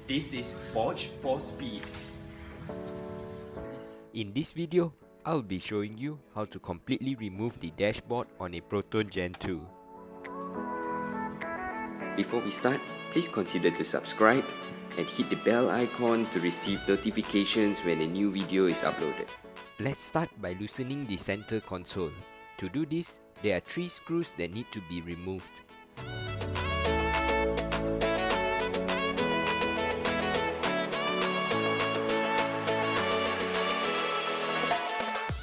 This is Forge for Speed. In this video, I'll be showing you how to completely remove the dashboard on a Proton Gen 2. Before we start, please consider to subscribe and hit the bell icon to receive notifications when a new video is uploaded. Let's start by loosening the center console. To do this, there are 3 screws that need to be removed.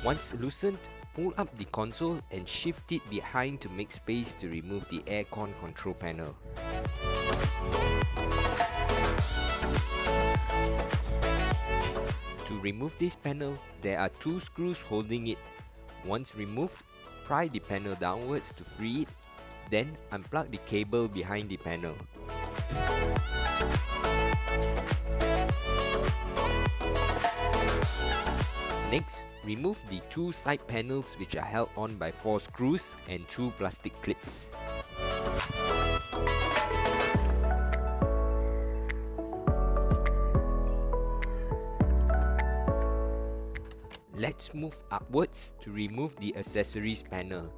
Once loosened, pull up the console and shift it behind to make space to remove the Aircon control panel. To remove this panel, there are 2 screws holding it. Once removed, pry the panel downwards to free it, then unplug the cable behind the panel. Next, remove the 2 side panels which are held on by 4 screws and 2 plastic clips. Let's move upwards to remove the accessories panel.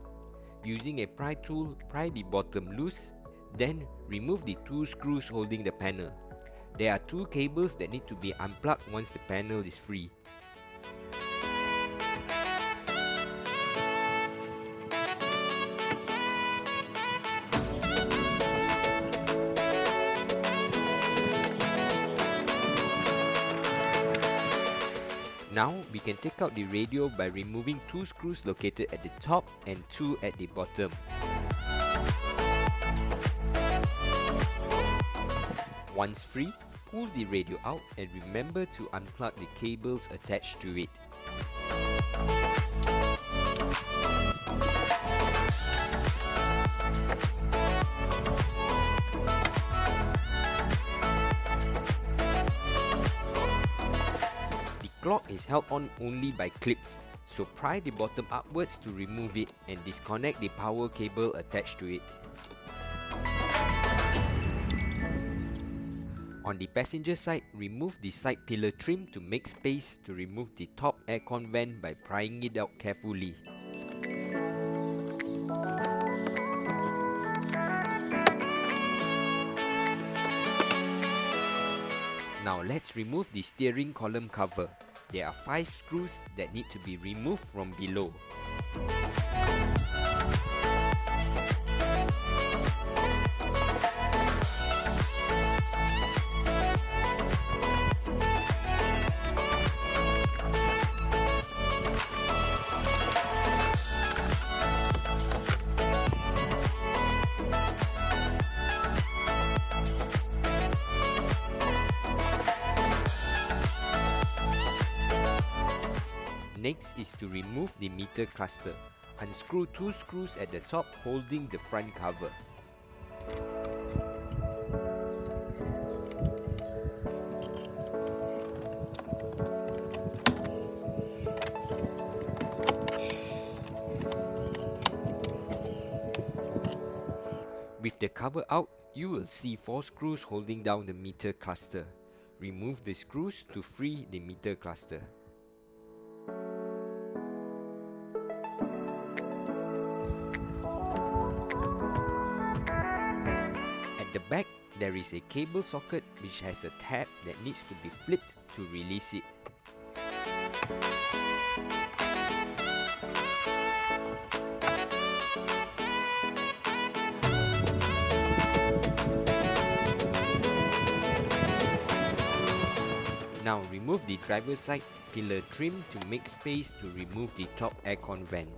Using a pry tool, pry the bottom loose, then remove the 2 screws holding the panel. There are 2 cables that need to be unplugged once the panel is free. Now, we can take out the radio by removing 2 screws located at the top and 2 at the bottom. Once free, pull the radio out and remember to unplug the cables attached to it. The clock is held on only by clips, so pry the bottom upwards to remove it and disconnect the power cable attached to it. On the passenger side, remove the side pillar trim to make space to remove the top aircon vent by prying it out carefully. Now let's remove the steering column cover. There are 5 screws that need to be removed from below. Next is to remove the meter cluster. Unscrew 2 screws at the top holding the front cover. With the cover out, you will see 4 screws holding down the meter cluster. Remove the screws to free the meter cluster. At the back, there is a cable socket which has a tab that needs to be flipped to release it. Now remove the driver's side pillar trim to make space to remove the top aircon vent.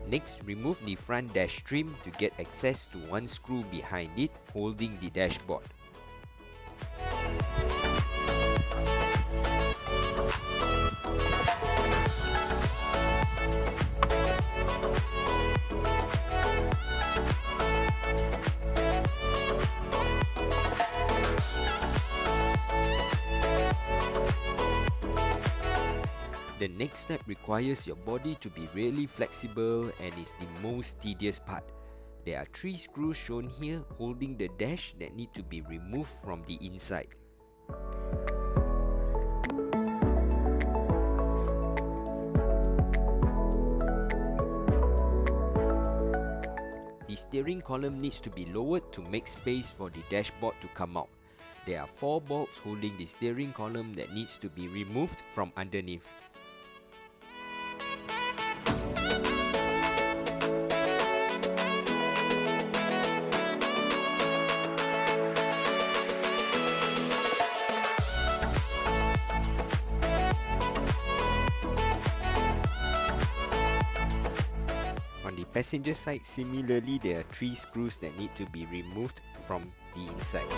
Next, remove the front dash trim to get access to 1 screw behind it holding the dashboard. The next step requires your body to be really flexible and is the most tedious part. There are 3 screws shown here holding the dash that need to be removed from the inside. The steering column needs to be lowered to make space for the dashboard to come out. There are 4 bolts holding the steering column that needs to be removed from underneath. On the passenger side, similarly, there are 3 screws that need to be removed from the inside.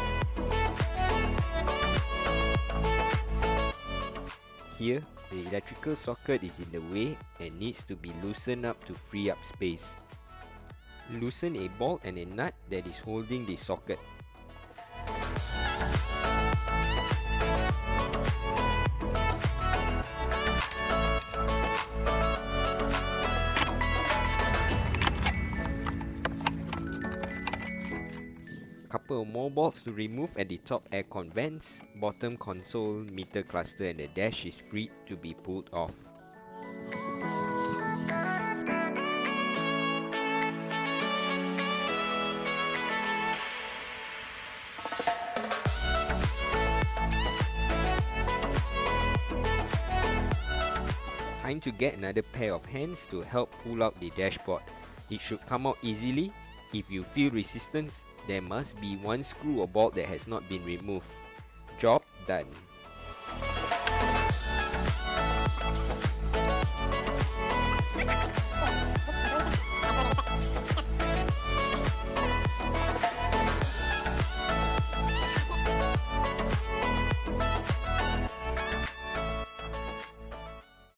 Here, the electrical socket is in the way and needs to be loosened up to free up space. Loosen a bolt and a nut that is holding the socket. Couple of more bolts to remove at the top aircon vents, bottom console, meter cluster and the dash is free to be pulled off. Time to get another pair of hands to help pull out the dashboard. It should come out easily. If you feel resistance, there must be 1 screw or bolt that has not been removed. Job done.